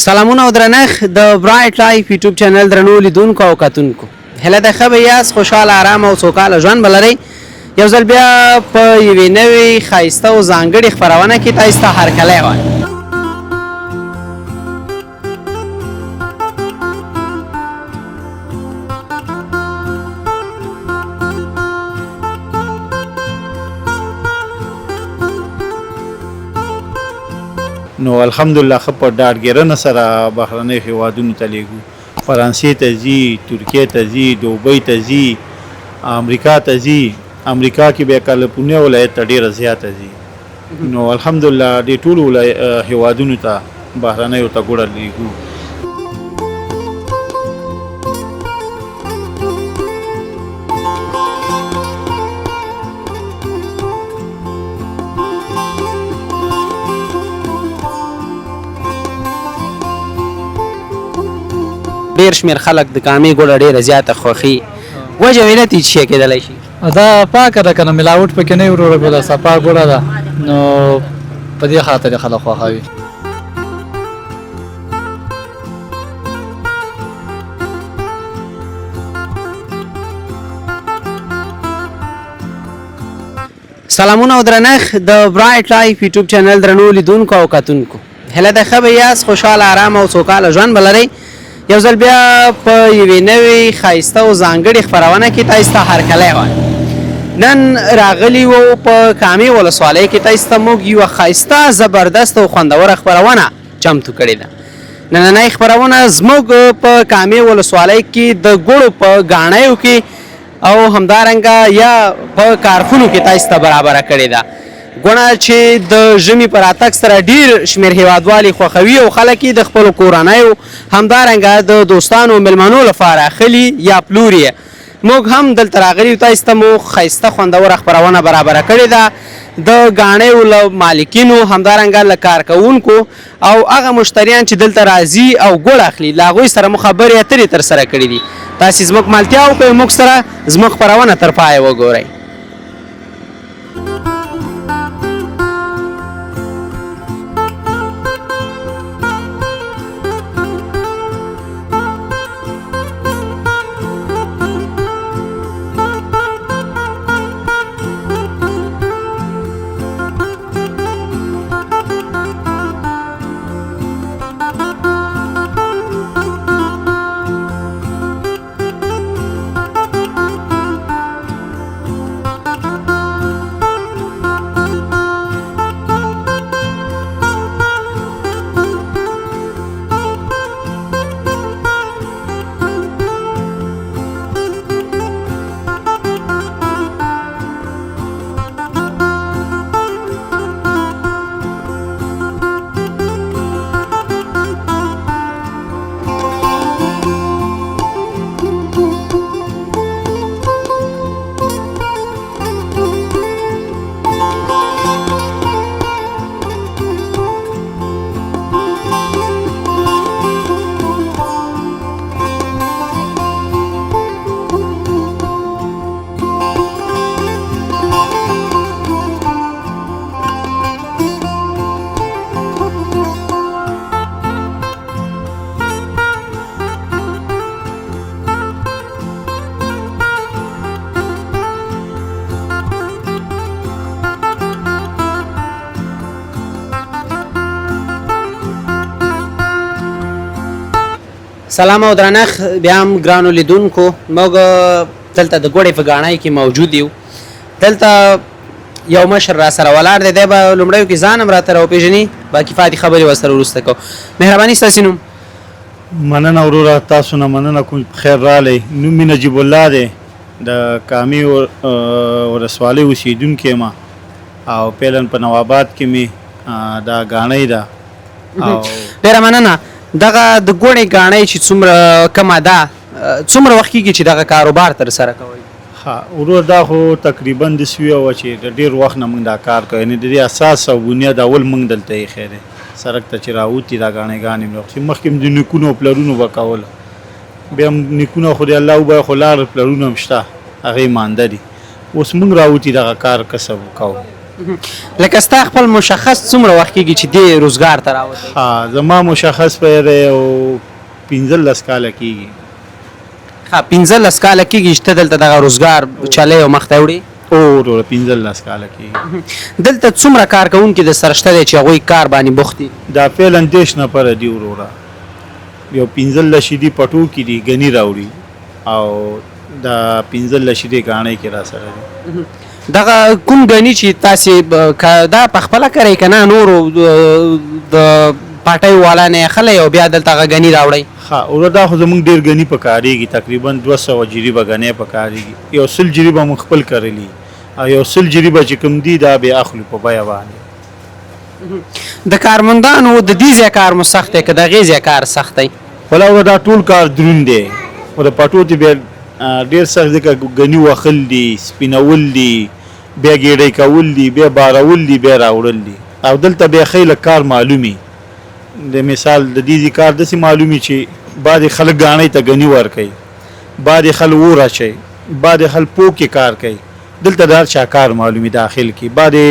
سلامونه او درنښت د برایټ لایف یوټیوب چینل درنو لیدونکو او کتونکو هله د ښه به یاست خوشحاله آرام او سوکاله ژوند به لرئ یو ځل بیا په یوې نوې ښایسته او ځانګړې خپرونه کې تاسو ته هرکلی وایم نو الحمدلله ښه په ډاډګیرنه سره بهرنیو هیوادونو ته لیږو فرانسې ته ځي ترکیې ته ځي دوبۍ ته ځي امریکا ته ځي امریکا کې بیا کالیفورنیا ولایت ته ډېره زیاته ځي نو الحمدلله دې ټولو هیوادونو ته بهرنیو ته ګوړه لیږو ډېر شمېر خلک د کامې ګوړه ډېره زیاته خوښي وجه یې علت یې څه شی کېدلی شي دا پاکه ده که نه ملاوټ پکې نه وي وروره بله صفا ګوړه ده نو په دې خاطر یې خلک خوښوي سلامونه او درنښت د برایټ لایف یوټیوب چینل درنو لیدونکو او کتونکو هله د ښه به یاست خوشحاله آرام او سوکاله ژوند به لرئ یو ځل بیا په یوې نوې ښایسته او ځانګړې خپرونه کې تاسو ته هرکلی وایم نن راغلي وو په کامې ولسوالۍ کې تاسو ته موږ یوه ښایسته زبردست او خوندوره خپرونه چمتو کړې ده نننۍ خپرونه زموږ په کامې ولسوالۍ کې د ګوړو په ګاڼیو کې او همدارنګه یا په کارخونو کې تاسو ته برابره کړې ده ګوڼه چې د ژمي په راتګ سره ډېر شمېر هیوادوالې خوښوي او خلک یې د خپلو کورنیو همدارنګه د دوستانو میلمنو لپاره اخلي یا پلوري موږ هم دلته راغلي یو تاسو ته مو ښایسته خوندوره خپرونه برابره کړې ده د ګاڼیو له مالکینو همدارنګه له کارکوونکو او هغه مشتریان چې دلته راځي او ګوړه اخلي له هغوی سره مو خبرې اترې ترسره کړي دي تاسې زموږ ملتیا وکړئ موږ سره زموږ خپرونه تر پایه وګورئ سلام او درنښت بیا هم ګرانو لیدونکو موږ دلته د ګوړې په ګاڼۍ کې موجود یو دلته یو مشر را سره ولاړ دی دی به لومړیو کې ځان هم راته راوپېژني باقي پاتې خبرې ورسره وروسته کوو مهرباني ستاسې نوم مننه وروره تاسو نه مننه کوم خیر رالی نوم مې نجیب الله دی د کامې ولسوالۍ اوسېدونکی یم او پیلن په نواباد کې مې دا ګاڼۍ ده او ډېره مننه دغه د ګوړې ګاڼۍ چې څومره کمه ده څومره وخت کېږي چې دغه کاروبار ترسره کوئ ها ورور دا خو تقریبا داسې وه چې د ډېر وخت نه موږ دا کار کوو یعنې د دې اساس او بنیاد اول موږ دلته ایښی دی سړک ته چې راوتي دا ګاڼېګانې مې چې مخکې د نیکونو او پلرونو به کوله بیا هم نیکونه خو د الله وبایه خو لار پلرونه هم شته هغې مانده دي اوس موږ راوتي دغه کار کسب کوو لکه ستا خپل مشخص څومره وخت کېږي چې دې روزګار ته راوتلی؟ ها زما مشخص په یو 15 کاله کېږي. ښه 15 کاله کېږي چې ته دلته دغه روزګار چلی او مخ ته وړې؟ او وروره 15 کاله کېږي. دلته څومره کارکوونکي د سره شته دی چې هغوی کار باندې بوخت دي؟ دا فعلا 10 نفره دي وروره. یو 15 شیدي پټو کې دي ګني راوړي او دا 15 شیدي ګاڼې کې را سره دي. دغه کوم ګني چې تاسې دا په خپله کرئ که نه نورو د پاټۍ والا نه اخلی او بیا دلته هغه ګني راوړئ؟ ها وروره دا خو زموږ ډېر ګني په کارېږي، تقریبا 200 جریبه ګنۍ په کارېږي. یو 100 جریبه موږ خپل کرلي او یو 100 جریبه چې کوم دي دا بیا اخلو په بیه باندې. د کارمندانو د دې ځای کار مو سخت دی که د هغې ځای کار سخت دی؟ ولا دا ټول کار دروند دی. او د پټو ته بیا ډېر سخت ځکه ګني وخل دي، سپینول دي، بیا ګېډۍ کول دي، بیا بارول دي، بیا راوړل دي. او دلته بیا ښی لږ کار معلومي. د مثال د دې کار داسې معلومي چې بعضې خلک ګاڼۍ ته ګني ورکوي، بعضې خلک اور اچوي، بعضې خلک پوکې کار کوي. دلته د هر چا کار معلومي داخل کې، بعضې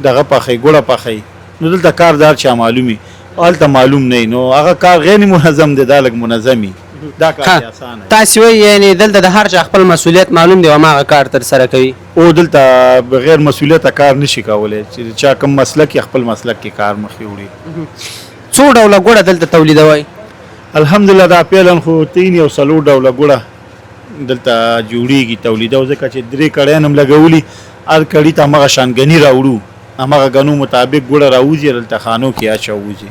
دغه پخوي ګوړه پخوي، نو دلته کار د هر چا معلومي. هلته معلوم نه نو هغه کار غیر منظم دی، دا لږ منظمي. دا کار اسانه دی. تاسې وایي یعنې دلته د هر چا خپل مسؤلیت معلوم دی او هماغه کار ترسره کوي؟ او دلته بغیر مسؤلیته کار نشي کولی چې چا کوم مسلک یا خپل مسلک کې کار مخې وړي. څو ډوله ګوړه دلته تولیدوئ؟ الحمدلله دا فعلا خو 3 او 4 ډوله ګوړه دلته جوړیږي تولیدو، ځکه چې 3 کړیان هم لګولي، هر کړي ته همغه شان ګني راوړو، همغه ګنو مطابق ګوړه راوځي دلته خانو کې اچوځي.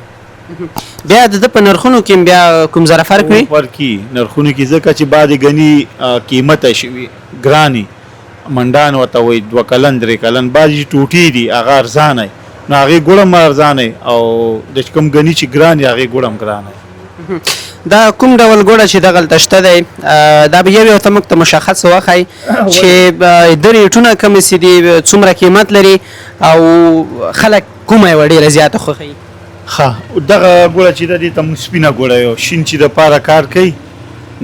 بیا د په نرخونو کې بیا کوم ذره فرق وي؟ فرق کی نرخونو کې ځکه چې بعضې ګني قیمته شوي ګرانې منډان ورته وایي 2 کلن 3 کلن، بعضې ټوټې دي هغه ارزانه نو هغې ګوړه هم ارزانه او د کوم ګني چې ګران دي هغې ګوړه هم ګرانه. دا کوم ډول ګوړه چې دغلته شته دی دا به یو ته موږ ته مشخص وښایي چې د ریټونه کومې څه دي، څومره قیمت لري او خلک کومه یوه ډېره زیاته خوښوي؟ ښه دغه ګوړه چې ده دې ته موږ سپینه ګوړه یو شین چې دپاره کار کوي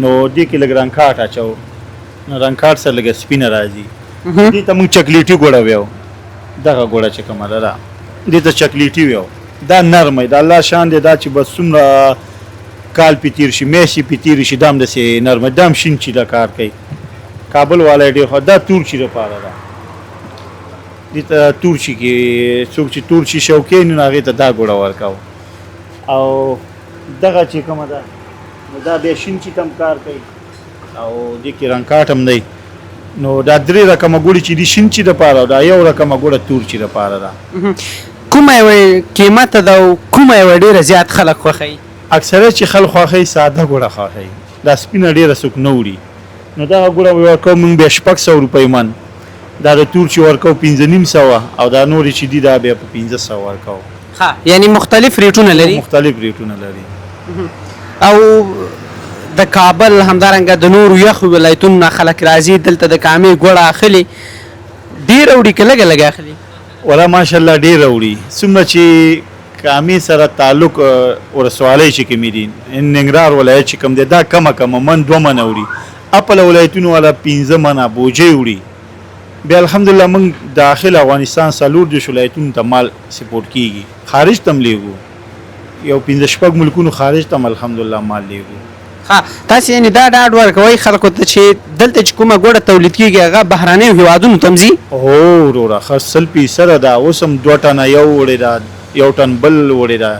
نو دې کې لږ رنګکاټ اچوو، نو رنګکاټ سره لږه سپینه راځي. دې ته موږ چکلیټي ګوړه ویو. دغه ګوړه چې کومه ده دې ته چکلیټي ویو. دا نرمه د الله شان دی، دا چې بس څومره کال پې تېر شي، میاشتې پې تېرې شي، دا هم داسې نرمه، دا هم شین چې دا کار کوي. کابل والا ډېر خو دا تور چې دپاره ده، دې ته تور چې کې څوک چې تور چې شوقي نو هغې ته دا ګوړه ورکوو. او دغه چې کومه ده نو دا بیا شین چې ته هم کار کوي او دې کې رنګکاټ هم دی. نو دا 3 رقمه ګوړې چې دي شین چې دپاره او دا 1 رقمه ګوړه تور چې دپاره ده. کومه یوه قیمته ده او کومه یوه ډېره زیات خلک خوښوي؟ اکثره چې خلک خوښوي ساده ګوړه خوښوي، دا سپینه ډېره څوک نه وړي. نو دغه ګوړه ورکوو موږ بیا 600 روپۍ من، دا د تور چې ورکوو 550 او دا نورې چې دي دا بیا په 1500 ورکوو. ها یعنی مختلف ریټونه لري؟ مختلف ریټونه لري. او د کابل همدارنګه د نورو یخو ولایتونو نه خلک راځي دلته د کامې ګوړه اخلي، ډېره وړي که لږه لږه اخلي؟ ولا ماشاءالله ډېره وړي، څومره چې کامې سره تعلق ولسوالۍ چې کومې دي ننګرهار ولایت چې کوم دی دا کمه من 2 منه وړي، اپل ولایتونو والا 15 منه بوجۍ وړي. بیا الحمدلله موږ داخل افغانستان 4 ولایتونو ته مال سپورټ کیږي، خارج ته هم لیږو، یو 15 ملکونو خارج ته هم الحمدلله مال لیږو. ها تاسې یعنې دا ډاډ ورکوئ خلکو ته چې دلته چې کومه ګوړه تولید کېږي هغه بهرنیو هېوادونو ته هم ځي؟ هو وروره ښه 100% ده. اوس هم 2 ټنه یو وړې ده، 1 ټن بل وړې ده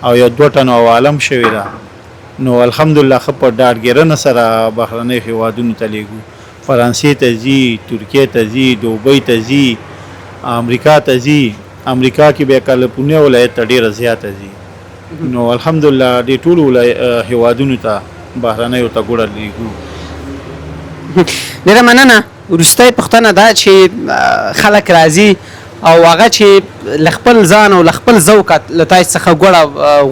او یو 2 ټنه عوالم شوې ده. نو الحمدلله ښه په ډاډګیرنه سره بهرنیو هېوادونو ته لیږو، فرانسې ته ځي، ترکیې ته ځي، دوبۍ ته ځي، امریکا ته ځي. امریکا کې بیا کالیفورنیا ولایت ته ډېره زیاته ځي. نو الحمدلله دې ټولو هېوادونو ته بهرنیو ته ګوړه لیږو. ډېره مننه. وروستی پوښتنه دا چې خلک راځي او هغه چې له خپل ځان او له خپل ذوقه له تاسې څخه ګوړه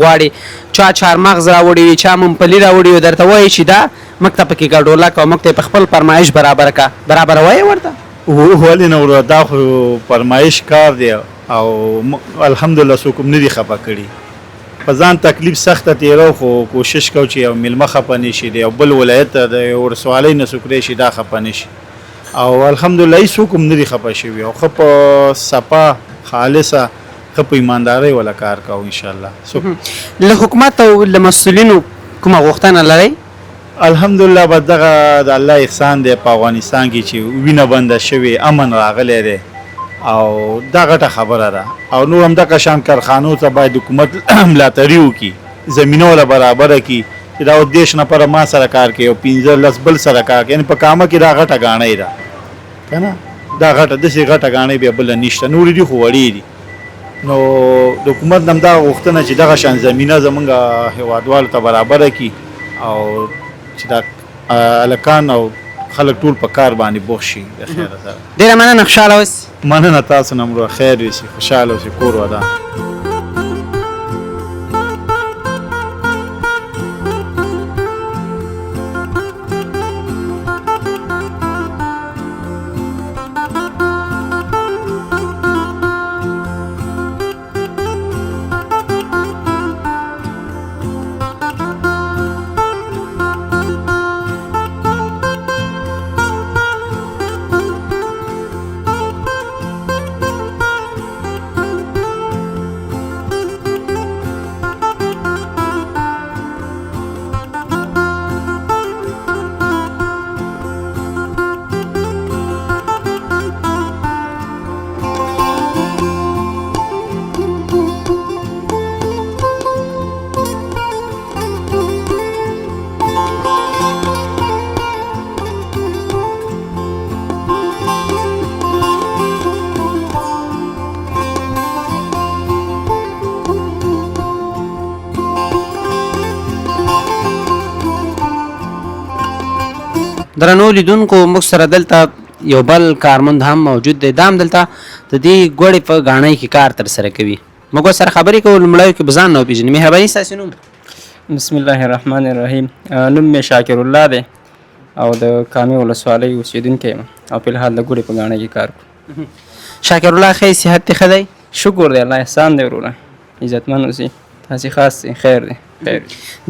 غواړي، چا چهارمغز راوړي وي، چا ممپلي راوړي وي، درته وایي چې دا موږ ته پکې ګډوله کړه او موږ ته یې په خپل فرمایش برابره کړه، برابروئ یې ورته؟ ولې نه وروره، دا خو فرمایش کار دی او الحمدلله څوک هم نه دي خفه کړي. په ځان تکلیف سخته تېرو خو کوشش کوو چې یو میلمه خفه نه شي، د یو بل ولایت ته د یو ولسوالۍ نه څوک راشي دا خفه نه شي. او الحمدلله هیڅوک هم نه دي خفه شوي او ښه په صفا خالصه ښه په ایماندارۍ ولا کار کوو انشاءالله. له حکومت او له مسؤلینو کومه غوښتنه لرئ؟ الحمدلله بس دغه د الله احسان دی په افغانستان کې چې وینه بنده شوې امن راغلی دی او دا غټه خبره ده او نور هم دغه شان کارخانو ته باید حکومت ملاتړي وکړي زمینه ولا برابره کړي چې دا او دیش نفره ما سره کار کوي او 15 بل سره کار کوي یعنې په کامه کې دا غټه ګاڼۍ ده که نه دا غټه داسې غټه ګاڼۍ بیا بله نشته نورې دي خو وړې دي نو د حکومت نه هم دا غوښتنه چې دغه شان زمینه زمونږ هېوادوالو ته برابره کړي او چې دا هلکان او خلک ټول په کار باندې بوخت شي د خیره سره. ډېره مننه، خوشحاله اوسئ. مننه تاسو نه مړه خیر اوسئ، خوشحاله اوسئ، کور ودان. درنو لیدونکو موږ سره دلته یو بل کارمند هم موجود دی، دا هم دلته د دې ګوړې په ګاڼۍ کې کار ترسره کوي. موږ سره خبرې کوو، لومړیو کې به ځان نه وپېژني. مهرباني ستاسې نوم؟ بسم الله الرحمن الرحیم. نوم مې شاکر الله دی او د کامې ولسوالۍ اوسېدونکی یم او فلحال د ګوړې په ګاڼۍ کې کار کوم. شاکر الله ښه صحت دې ښه دی؟ شکر دی الله احسان دی وروره، عزتمن اوسئ، تاسې خاص دی، خیر دی.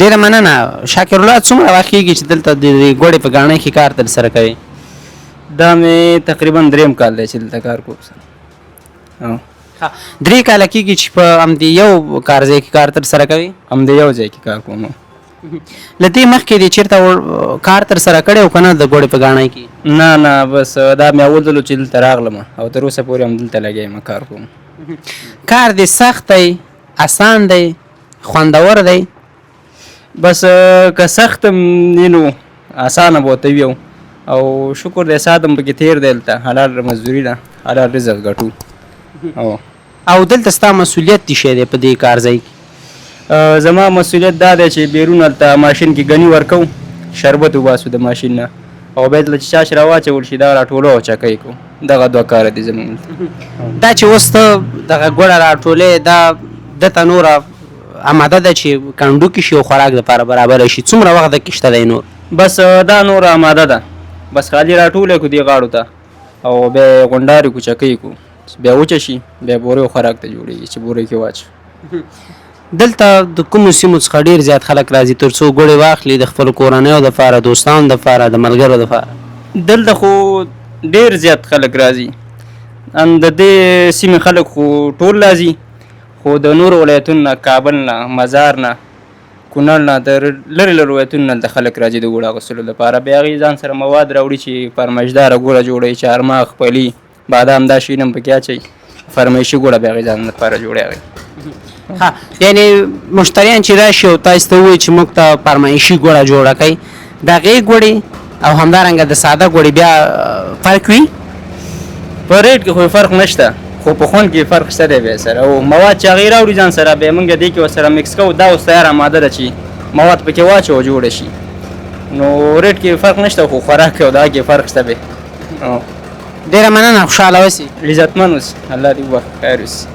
ډېره مننه. شاکر الله څومره وخت کېږي چې دلته د ګوړې په ګاڼۍ کې کار ترسره کوي؟ دا مې تقریبا 3 کال دی چې دلته کار کوم. 3 کاله کېږي چې په همدې یو کارځای کې کار ترسره کوي؟ همدې یو ځای کې کار کوم. له دې مخکې دې چېرته کار ترسره کړی او که نه د ګوړې په ګاڼۍ کې؟ نه بس دا مې اول ځل چې دلته راغلم او تر اوسه پورې هم دلته لګیا یم کار کوم. کار دې سخت دی، اسان دی، خوندور دی؟ بس که سخت نه نو اسانه به ورته وي او شکر دی ساعت هم پکې تېر دی دلته، حلال مزدوري ده، حلال رزق ګټو. او دلته ستا مسؤلیت څه شی دی په دې کارځای کې؟ زما مسؤلیت دا دی چې بیرون هلته ماشین کې ګني ورکوو، شربت وباسو د ماشین نه او بیا دلته چې چاش راواچول شي دا راټولو او چکۍ کوو. دغه 2 کاره دي زموږ. دا چې اوس ته دغه ګوړه راټولې دا دته نوره اماده ده چې کنډو کې شي او خوراک دپاره برابره شي، څومره وخت دکې شته دی نور؟ بس دا نوره اماده ده، بس خالي راټولی کړو دې غاړو ته او بیا یې غونډارې کړو، چکۍ کړو، بیا وچه شي بیا بورې او خوراک ته جوړېږي چې بورې کې واچو. دلته د کومو سیمو څخه ډېر زیات خلک راځي تر څو ګوړې واخلي د خپلو کورنیو دپاره، دوستانو دپاره، د ملګرو دپاره؟ دلته خو ډېر زیات خلک راځي، ان د دې سیمې خلک خو ټول راځي، خو د نورو ولایتونو نه، کابل نه، مزار نه، کونړ نه، د لرې لرې ولایتونو نه د خلک راځي د ګوړه اخیستلو لپاره. بیا هغوی ځان سره مواد راوړي چې فرمایشداره ګوړه جوړوي، چهارمغز، پلي، بادام، دا شیان هم پکې اچوي، فرمایشي ګوړه بیا هغوی ځان لپاره جوړوي هغوی. یعنې مشتریان چې راشي او تاسو ته ووایي چې موږ ته فرمایشي ګوړه جوړه کوي، د هغې ګوړې او همدارنګه د ساده ګوړې بیا فرق وي؟ په ریټ کې خو فرق نشته، خو په خوند کې فرق شته دی بیا سره. او مواد چې هغوی راوړي ځان سره بیا موږ دې کې ورسره مکس کوو، دا اوس تیاره ماده ده چې مواد پکې واچو او جوړه شي. نو ریټ کې فرق نشته خو خوراک او دا کې فرق شته بیا. ډېره مننه، خوشحاله اوسئ. عزتمن اوسئ، الله دې وبخښي، خیر اوسئ.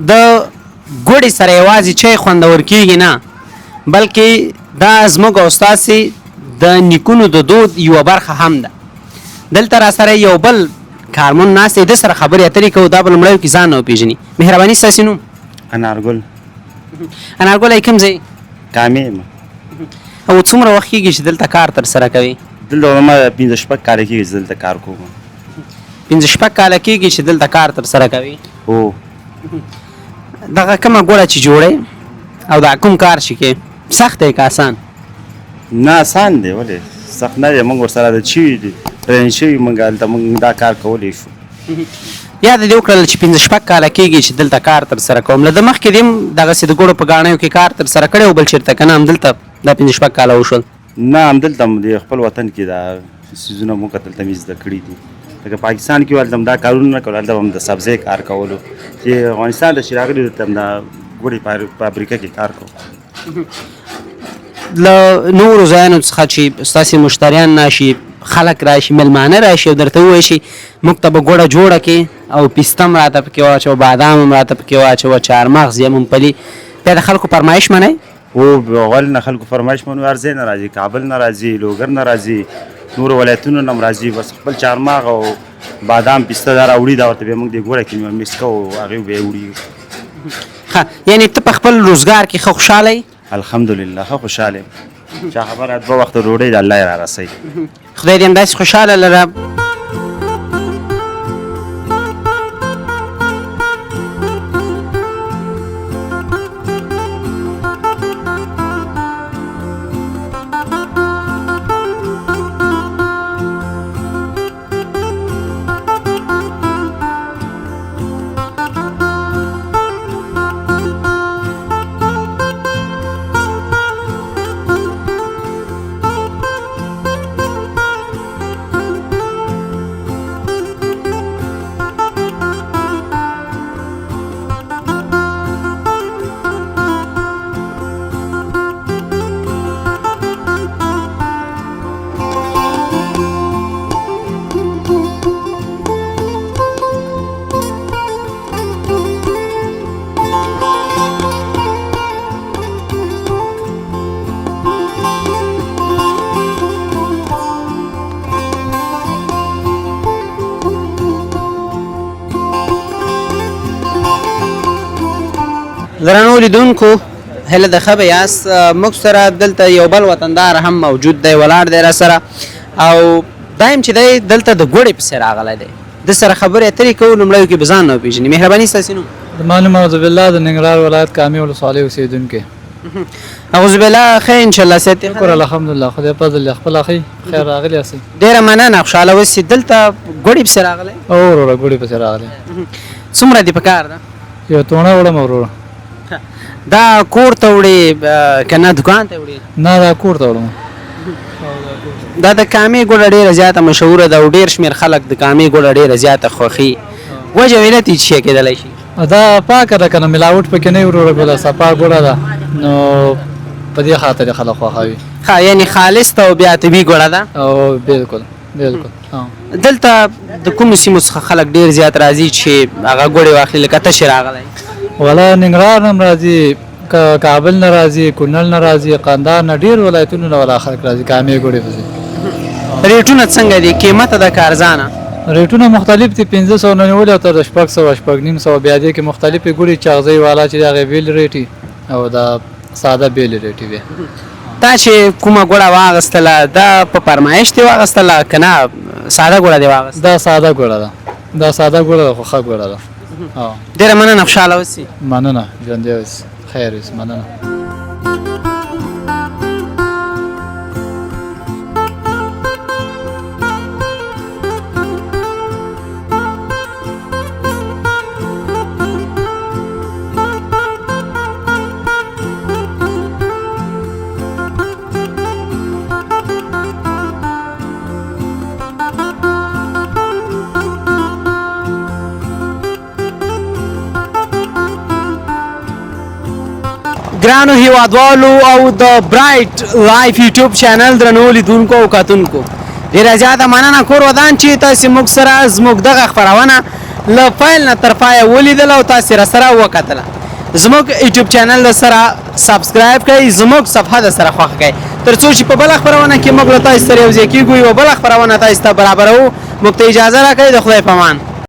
د ګوړې سره یوازې چای خوندور کېږي نه بلکې دا زموږ او ستاسې د نیکونو د دود یوه برخه هم ده. دلته را سره یو بل کارمون ناست دی، د سره خبرې اترې کوو. دا به لومړیو کې ځان وپېژني. مهرباني ستاسې نوم؟ انارګل. انارګله کوم ځای؟ کامې یم. او څومره وخت کېږي چې دلته کار ترسره کوي؟ دلته ما 15 کاله کېږي چې دلته کار کوم. 15 کاله کېږي چې دلته کار ترسره کوي؟ هو. دغه کومه ګوړه چې جوړئ او دا کوم کار چې کوې سخت دی که آسان؟ نه آسان دی، ولې سخت نه دی. موږ ورسره د چی دي ټرین شوي، موږ هلته موږ دا کار کولی شو. یاد دې وکړل چې 15 کاله کېږي چې دلته کار ترسره کوم. له د مخکې دې هم دغسې د ګوړو په ګاڼیو کې کار ترسره کړی و بل چېرته که نه همدلته دا 15 کاله وشول؟ نه همدلته د خپل وطن کې دا څیزونه موږ دلته مې زده کړي دي. لکه پاکستان کې هلته هم دا کارونه نه کول، هلته هم د سبزۍ کار کولو. چې افغانستان ته چې راغلي دلته هم د ګوړې فابریکه کې کار کوو. له نورو ځایونو څخه چې ستاسې مشتریان راشي، خلک راشي، مېلمانه راشي او درته ووایي شي موږ ته به ګوړه جوړه کړي او پیسته هم راته پکې واچوه، بادام هم راته پکې واچوه، چهارمغز یا ممپلي. بیا د خلکو فرمایش منئ؟ او اول نه خلکو فرمایش منو، هر ځای نه راځي، کابل نه راځي، لوګر نه راځي، نورو ولایتونو نه هم راځي. بس خپل چهارمغز او بادام پیسته دا راوړي، دا ورته بیا موږ دې ګوړه کې میکس کوو، هغې بیا یې وړي. ښه، یعنې ته په خپل روزګار کې ښه خوشحاله یې؟ الحمدلله ښه خوشحاله یم. چا خبره 2 وخته ډوډۍ د الله یې را رسوي. خدای دې همداسې خوشحاله لره. درنو لیدونکو هله د ښه به یاست. موږ سره دلته یو بل وطندار هم موجود دی، ولاړ دی را سره، او دایم چې دی دلته د ګوړې پسې راغلی دی. د سره خبرې اترې کوو. لومړیو کې به ځان نه وپېژني. مهرباني ستاسې نوم؟ معلوم اعوذ بالله د ننګرهار ولایت کامې ولسوالۍ اوسېدونکی. اعوذ بالله ښه انشاءالله صحت دې ښه؟ شکر الحمدلله، خدای فضل دی. خپل اخی خیر راغلی یاستئ؟ ډېره مننه، خوشحاله اوسئ. دلته ګوړې پسې راغلی؟ او وروره ګوړې پسې راغلی. څومره دې په کار ده؟ یو تونه وړم وروره. دا کور ته وړې که نه دوکان ته وړې؟ نه دا کور ته وړم. دا د کامې ګوړه ډېره زیاته مشهوره ده او ډېر شمېر خلک د کامې ګوړه ډېره زیاته خوښي. وجه یې علت یې څه شی کېدلی شي؟ دا پاکه ده که نه، ملاوټ پکې نه وي وروره ګله، صفا ګوړه ده، نو په دې خاطر یې خلک خوښوي. ښه، یعنې خالص ته او بیا طبي ګوړه ده؟ او بالکل بالکل. دلته د کومو سیمو څخه خلک ډېر زیات راځي چې هغه ګوړې واخلي؟ لکه ته چې راغلی؟ ولا ننګرهار نه راځي، کابل نه راځي، کونړ نه راځي، قندهار نه، ډېر ولایتونو نه ولا خلک راځي کامې ګوړې پسې. ریټونه څنګه دي؟ قیمته د کارزانه؟ ریټونه مختلف دي، 500 نه نیولې تر 600 650 بیا دې کې مختلفې ګوړې چاغځۍ والا چې د هغې بیل ریټي او دا ساده بیل ریټي وي. تا چې کومه ګوړه واغستله دا په فرمایش دې واغستله که نه ساده ګوړه دې واغسته؟ دا ساده ګوړه ده، دا ساده ګوړه ده خو ښه ګوړه ده. ډېره مننه، خوشحاله اوسئ. مننه، ژوندی اوسئ، خیر اوسئ، مننه. ګرانو هیوادوالو او د برایټ لایف یوټیوب چینل درنو لیدونکو او کتونکو ډېره زیاته مننه کور ودان چې تاسې موږ سره زموږ دغه خپرونه له پیل نه تر پایه ولیدله او تاسې راسره وکتله. زموږ یوټیوب چینل د سره سبسکرایب کړئ، زموږ صفحه د سره خوښ کړئ، تر څو چې په بله خپرونه کې موږ له تاسو سره یو ځای کېږو، یوه بله خپرونه تاسو ته برابروو. موږ ته اجازه راکړئ. د خدای په امان.